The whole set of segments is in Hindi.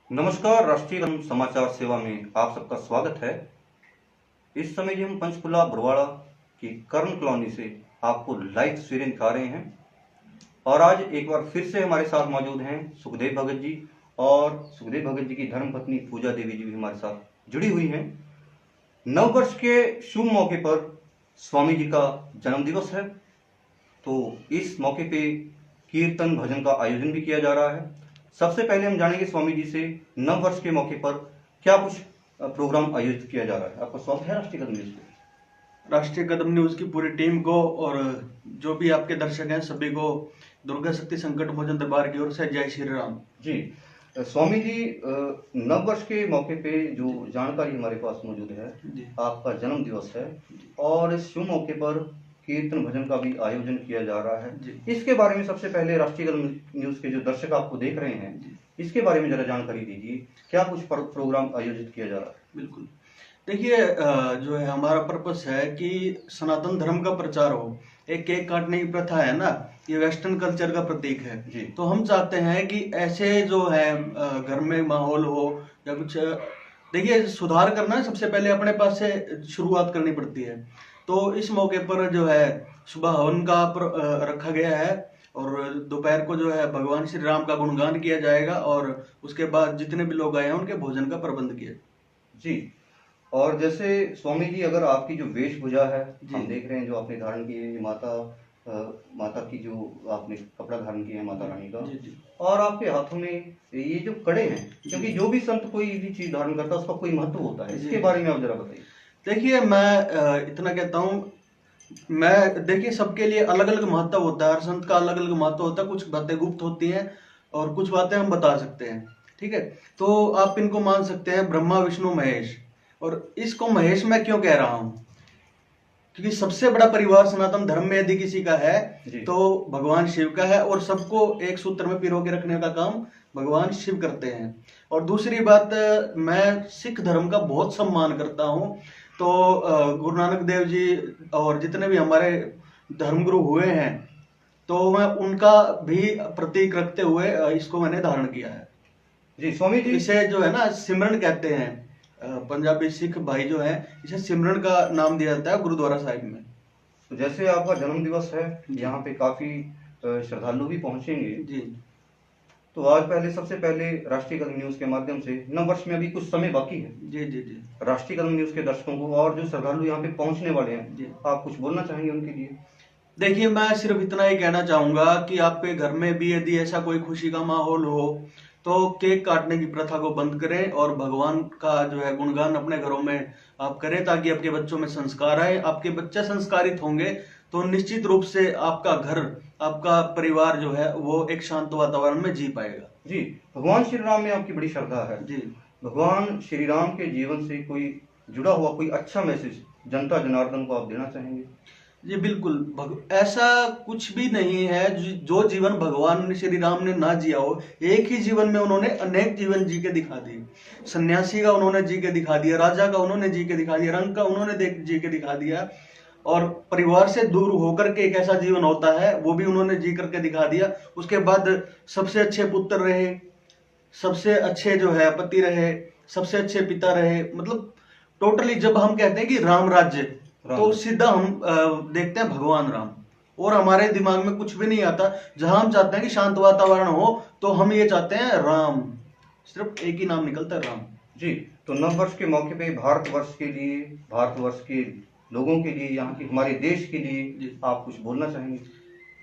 नमस्कार। राष्ट्रीय ग्राम समाचार सेवा में आप सबका स्वागत है। इस समय जी हम पंचकुला बरवाड़ा की कर्ण कॉलोनी से आपको लाइव तस्वीरें दिखा रहे हैं और आज एक बार फिर से हमारे साथ मौजूद हैं सुखदेव भगत जी और सुखदेव भगत जी की धर्मपत्नी पूजा देवी जी भी हमारे साथ जुड़ी हुई हैं। नव वर्ष के शुभ मौके पर स्वामी जी का जन्म दिवस है, तो इस मौके पे कीर्तन भजन का आयोजन भी किया जा रहा है। सबसे पहले हम जानेंगे स्वामी जी से नव वर्ष के मौके पर क्या कुछ प्रोग्राम आयोजित किया जा रहा है। आपका स्वागत है राष्ट्रीय कदम न्यूज पे। राष्ट्रीय कदम न्यूज की पूरी टीम को और जो भी आपके दर्शक हैं सभी को दुर्गा शक्ति संकट मोचन दरबार की ओर से जय श्री राम जी। स्वामी जी, नव वर्ष के मौके पे जो जानकारी हमारे पास मौजूद है, आपका जन्म दिवस है और इस शुभ मौके पर कीर्तन भजन का भी आयोजन किया जा रहा है। इसके बारे में सबसे पहले राष्ट्रीय न्यूज के जो दर्शक आपको देख रहे हैं, इसके बारे में जरा जानकारी दीजिए, क्या कुछ प्रोग्राम आयोजित किया जा रहा है। बिल्कुल, देखिए जो है हमारा पर्पस है कि सनातन धर्म का प्रचार हो। एक केक काटने की प्रथा है ना, ये वेस्टर्न कल्चर का प्रतीक है जी। तो हम चाहते हैं कि ऐसे जो है घर में माहौल हो या कुछ, देखिए सुधार करना सबसे पहले अपने पास से शुरुआत करनी पड़ती है। तो इस मौके पर जो है सुबह हवन का रखा गया है और दोपहर को जो है भगवान श्री राम का गुणगान किया जाएगा और उसके बाद जितने भी लोग आए हैं उनके भोजन का प्रबंध किया जी। और जैसे स्वामी जी, अगर आपकी जो वेशभूषा है, हम देख रहे हैं जो आपने धारण की है, माता की जो आपने कपड़ा धारण किया है माता रानी का, और आपके हाथों में ये जो कड़े हैं, क्योंकि जो भी संत कोई भी चीज धारण करता है उसका कोई महत्व होता है, इसके बारे में आप जरा बताइए। देखिए मैं इतना कहता हूँ, मैं देखिए सबके लिए अलग अलग महत्व होता है, हर संत का अलग अलग महत्व होता है। कुछ बातें गुप्त होती हैं और कुछ बातें हम बता सकते हैं, ठीक है। तो आप इनको मान सकते हैं ब्रह्मा विष्णु महेश। और इसको महेश मैं क्यों कह रहा हूं, क्योंकि सबसे बड़ा परिवार सनातन धर्म में यदि किसी का है तो भगवान शिव का है और सबको एक सूत्र में पिरो के रखने का काम भगवान शिव करते हैं। और दूसरी बात, मैं सिख धर्म का बहुत सम्मान करता हूं। तो गुरु नानक देव जी और जितने भी हमारे धर्मगुरु हुए हैं तो मैं उनका भी प्रतीक रखते हुए इसको मैंने धारण किया है। जी स्वामी जी, इसे जो है ना सिमरन कहते हैं, पंजाबी सिख भाई जो है इसे सिमरन का नाम दिया जाता है गुरुद्वारा साहिब में। तो जैसे आपका जन्म दिवस है, यहाँ पे काफी श्रद्धालु भी पहुंचेंगे जी। तो आज सबसे पहले राष्ट्रीय कदम न्यूज के माध्यम से नव वर्ष में अभी कुछ समय बाकी है, जी जी जी, राष्ट्रीय कदम न्यूज के दर्शकों को और जो श्रद्धालु यहाँ पे पहुंचने वाले हैं, आप कुछ बोलना चाहेंगे उनके लिए। देखिए मैं सिर्फ इतना ही कहना चाहूंगा कि आपके घर में भी यदि ऐसा कोई खुशी का माहौल हो तो केक काटने की प्रथा को बंद करें और भगवान का जो है गुणगान अपने घरों में आप करें, ताकि आपके बच्चों में संस्कार आए। आपके बच्चे संस्कारित होंगे तो निश्चित रूप से आपका घर, आपका परिवार जो है वो एक शांत वातावरण में जी पाएगा। जी, भगवान श्री राम में आपकी बड़ी श्रद्धा है जी। भगवान श्री राम के जीवन से कोई जुड़ा हुआ कोई अच्छा मैसेज जनता जनार्दन को आप देना चाहेंगे। जी बिल्कुल, ऐसा कुछ भी नहीं है जो जीवन भगवान श्री राम ने ना जिया हो। एक ही जीवन में उन्होंने अनेक जीवन जी के दिखा दिए। सन्यासी का उन्होंने जी के दिखा दिया, राजा का उन्होंने जी के दिखा दिया, रंग का उन्होंने जी के दिखा दिया, और परिवार से दूर होकर के एक ऐसा जीवन होता है वो भी उन्होंने जी करके दिखा दिया। उसके बाद सबसे अच्छे पुत्र रहे, सबसे अच्छे जो है पति रहे, सबसे अच्छे पिता रहे। मतलब टोटली जब हम कहते हैं कि राम राज्य, तो सीधा हम देखते हैं भगवान राम, और हमारे दिमाग में कुछ भी नहीं आता। जहां हम चाहते हैं कि शांत वातावरण हो तो हम ये चाहते हैं राम, सिर्फ एक ही नाम निकलता है राम। जी, तो नव वर्ष के मौके पे भारतवर्ष के लिए, भारतवर्ष के लोगों के लिए, यहाँ के हमारे देश के लिए आप कुछ बोलना चाहेंगे।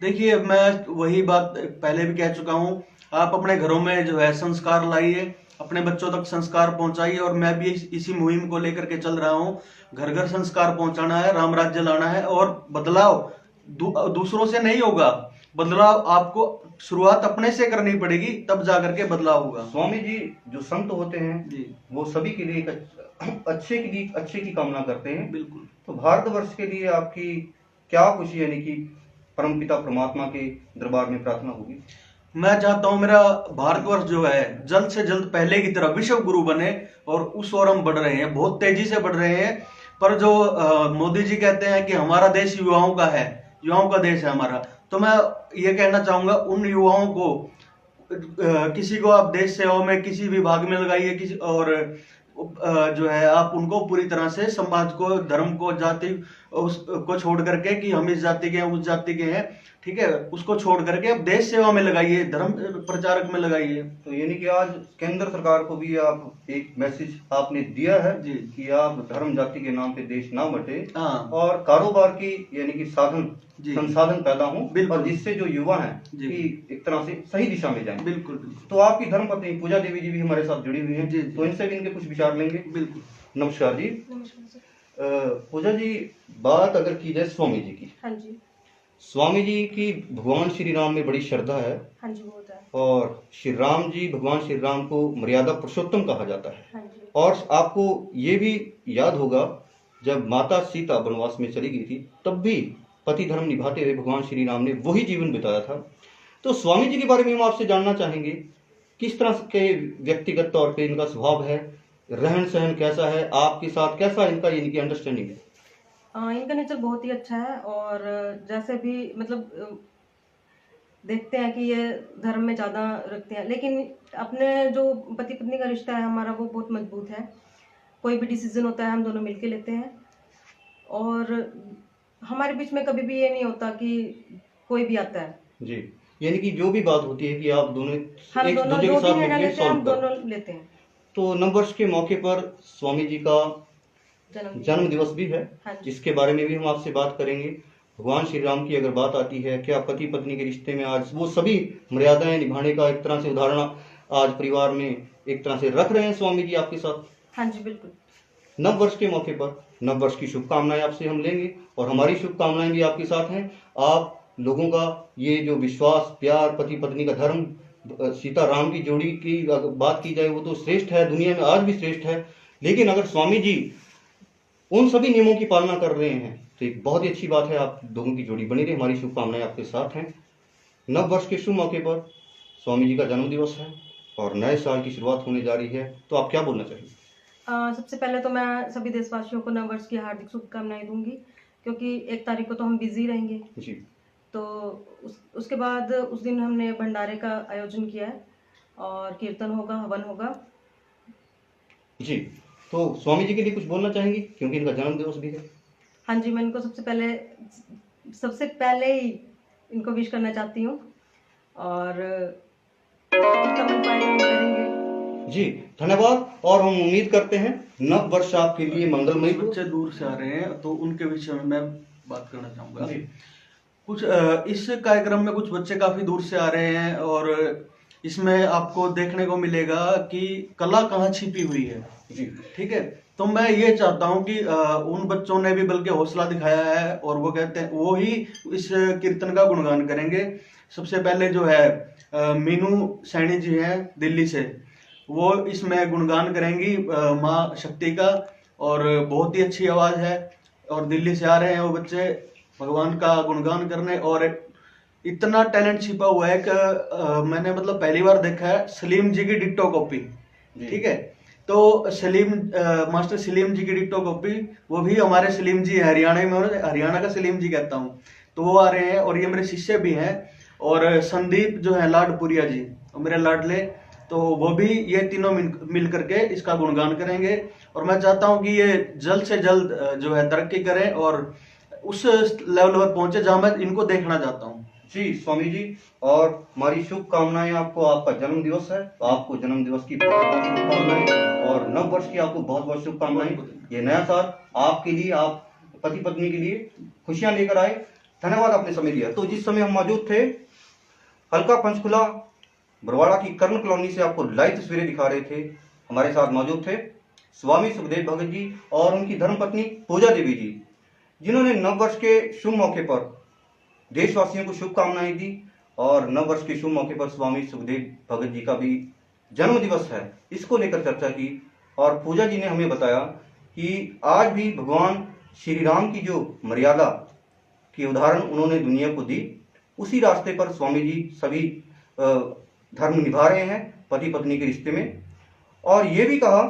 देखिए मैं वही बात पहले भी कह चुका हूँ, आप अपने घरों में जो है संस्कार लाइए, अपने बच्चों तक संस्कार पहुंचाइए। और मैं भी इसी मुहिम को लेकर के चल रहा हूँ। घर घर संस्कार पहुंचाना है, राम राज्य लाना है। और बदलाव दूसरों से नहीं होगा, बदलाव आपको शुरुआत अपने से करनी पड़ेगी, तब जाकर के बदलाव होगा। स्वामी जी, जो संत होते हैं जी, वो सभी के लिए अच्छे की कामना करते हैं। बिल्कुल। तो भारतवर्ष के लिए आपकी क्या कुछ, यानी कि परमपिता परमात्मा के दरबार में प्रार्थना होगी। मैं चाहता हूं मेरा भारतवर्ष जो है जल्द से जल्द पहले की तरह विश्व गुरु बने, और उस ओर हम बढ़ रहे हैं, बहुत तेजी से बढ़ रहे हैं। पर जो मोदी जी कहते हैं कि हमारा देश युवाओं का है, युवाओं का देश है हमारा, तो मैं ये कहना चाहूंगा उन युवाओं को किसी को आप देश सेवा में किसी भी भाग में लगाइए, किसी और जो है आप उनको पूरी तरह से समाज को, धर्म को, जाति को छोड़ करके कि हम इस जाति के हैं, उस जाति के हैं, ठीक है, उसको छोड़ करके आप देश सेवा में लगाइए, धर्म प्रचारक में लगाइए। तो यानी कि आज केंद्र सरकार को भी आप एक मैसेज आपने दिया है जी। कि आप धर्म जाति के नाम पे देश ना बटे, हाँ। और कारोबार की यानी कि साधन जी। संसाधन पैदा हो, बिल्कुल। और जिससे जो युवा हैं जी। कि एक तरह से सही दिशा में जाएं। बिल्कुल बिल्कुल। तो आपकी धर्मपत्नी पूजा देवी जी भी हमारे साथ जुड़ी हुई हैं, जी, जी। तो इनसे भी इनके कुछ विचार लेंगे। बिल्कुल। नमस्कार जी। नमस्कार सर। पूजा जी, बात अगर की जाए स्वामी जी की, हाँ जी। स्वामी जी की भगवान श्री राम में बड़ी श्रद्धा है, हाँ जी, बहुत है। और श्री राम जी, भगवान श्री राम को मर्यादा पुरुषोत्तम कहा जाता है। हाँ जी। और आपको ये भी याद होगा, जब माता सीता वनवास में चली गई थी तब भी पति धर्म निभाते हुए भगवान श्री राम ने वही जीवन बिताया था। तो स्वामी जी के बारे में हम आपसे जानना चाहेंगे, किस तरह के व्यक्तिगत तौर पे इनका स्वभाव है, रहन सहन कैसा है, आपके साथ कैसा इनका यानी कि अंडरस्टैंडिंग है? इनका नेचर बहुत ही अच्छा है, और जैसे भी मतलब देखते हैं कि ये धर्म में ज़्यादा रखते हैं, लेकिन अपने जो पति पत्नी का रिश्ता है हमारा वो बहुत मजबूत है। कोई भी डिसीजन होता है हम दोनों मिलके लेते हैं, और हमारे बीच में कभी भी ये नहीं होता कि कोई भी आता है। जी, यानी कि जो भी बात होती है कि आप दोनों हम एक दोनों दूसरे जो के भी साथ निर्णय मिलकर लेते हैं हम सॉल्व कर। दोनों लेते हैं। तो नववर्ष के मौके पर स्वामी जी का जन्म दिवस भी है, हाँ जी। जिसके बारे में भी हम आपसे बात करेंगे। भगवान श्री राम की अगर बात आती है, क्या पति पत्नी के रिश्ते में आज वो सभी मर्यादाएं निभाने का एक तरह से उदाहरण आज परिवार में एक तरह से रख रहे हैं स्वामी जी आपके साथ? हाँ जी, बिल्कुल। नववर्ष के मौके पर नववर्ष की शुभकामनाएं आपसे हम लेंगे, और हमारी शुभकामनाएं भी आपके साथ हैं। आप लोगों का ये जो विश्वास, प्यार, पति पत्नी का धर्म, सीता राम की जोड़ी की अगर बात की जाए वो तो श्रेष्ठ है, दुनिया में आज भी श्रेष्ठ है। लेकिन अगर स्वामी जी उन सभी नियमों की पालना कर रहे हैं तो एक बहुत ही अच्छी बात है, आप दोनों की जोड़ी बनी रहे। हमारी शुभकामनाएं आपके साथ हैं। नव वर्ष के शुभ मौके पर स्वामी जी का जन्म दिवस है और नए साल की शुरुआत होने जा रही है, तो आप क्या बोलना चाहिए? सबसे पहले तो मैं सभी देशवासियों को नव वर्ष की हार्दिक शुभकामनाएं दूंगी, क्योंकि 1 तारीख को तो हम बिजी रहेंगे। जी। तो उसके बाद उस दिन हमने भंडारे का आयोजन किया है, और कीर्तन होगा, हवन होगा। जी, तो स्वामी जी के लिए कुछ बोलना चाहेंगी, क्योंकि इनका जन्म दिवस भी है? हाँ जी, मैं इनको सबसे पहले ही इनको विश करना चाहती हूँ, और जितना बन पाएगा हम करेंगे। जी, धन्यवाद। और हम उम्मीद करते हैं नव वर्ष आपके लिए मंगलमय कुछ हो। बच्चे दूर से आ रहे हैं तो उनके विषय में मैं बात करना चाहूंगा। जी। कुछ इस कार्यक्रम में कुछ बच्चे काफी दूर से आ रहे हैं, और इसमें आपको देखने को मिलेगा कि कला कहाँ छिपी हुई है। जी। ठीक है, तो मैं ये चाहता हूँ कि उन बच्चों ने भी बल्कि हौसला दिखाया है, और वो कहते हैं वो ही इस कीर्तन का गुणगान करेंगे। सबसे पहले जो है मीनू सैनी जी हैं दिल्ली से, वो इसमें गुणगान करेंगी माँ शक्ति का, और बहुत ही अच्छी आवाज है, और दिल्ली से आ रहे हैं वो बच्चे भगवान का गुणगान करने। और इतना टैलेंट छिपा हुआ है कि मैंने मतलब पहली बार देखा है सलीम जी की डिट्टो कॉपी। ठीक है, तो मास्टर सलीम जी की डिट्टो कॉपी, वो भी हमारे सलीम जी हरियाणा में, हरियाणा का सलीम जी कहता हूँ, तो वो आ रहे हैं, और ये मेरे शिष्य भी हैं। और संदीप जो है लाडपुरिया जी, मेरे लाडले, तो वो भी, ये तीनों मिल करके इसका गुणगान करेंगे। और मैं चाहता हूँ कि ये जल्द से जल्द जो है तरक्की करें और उस लेवल पर पहुंचे जहां मैं इनको देखना चाहता हूँ। जी स्वामी जी, और हमारी शुभकामनाएं आपको। आपका जन्म दिवस है तो आपको जन्म दिवस की बहुत बहुत शुभकामनाएं, और नव वर्ष की आपको बहुत बहुत शुभकामनाएं। ये नया साल आपके लिए, आप पति पत्नी के लिए खुशियां लेकर आए। धन्यवाद, आपने समय दिया। तो जिस समय हम मौजूद थे, हल्का पंचकुला बरवाड़ा की कर्ण कॉलोनी से आपको लाइव तस्वीरें दिखा रहे थे। हमारे साथ मौजूद थे स्वामी सुखदेव भगत जी और उनकी धर्मपत्नी पूजा देवी जी, जिन्होंने नव वर्ष के शुभ मौके पर देशवासियों को शुभकामनाएं दी। और नव वर्ष के शुभ मौके पर स्वामी सुखदेव भगत जी का भी जन्म दिवस है, इसको लेकर चर्चा की। और पूजा जी ने हमें बताया कि आज भी भगवान श्री राम की जो मर्यादा की उदाहरण उन्होंने दुनिया को दी, उसी रास्ते पर स्वामी जी सभी धर्म निभा रहे हैं पति पत्नी के रिश्ते में। और ये भी कहा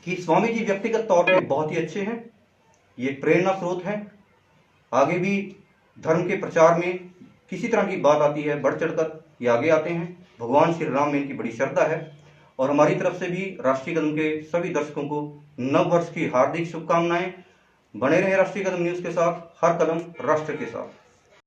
कि स्वामी जी व्यक्तिगत तौर पे बहुत ही अच्छे हैं, ये प्रेरणा स्रोत हैं। आगे भी धर्म के प्रचार में किसी तरह की बात आती है, बढ़ चढ़कर ये आगे आते हैं। भगवान श्री राम में इनकी बड़ी श्रद्धा है। और हमारी तरफ से भी राष्ट्रीय कदम के सभी दर्शकों को नव वर्ष की हार्दिक शुभकामनाएं। बने रहें राष्ट्रीय कदम न्यूज के साथ, हर कदम राष्ट्र के साथ।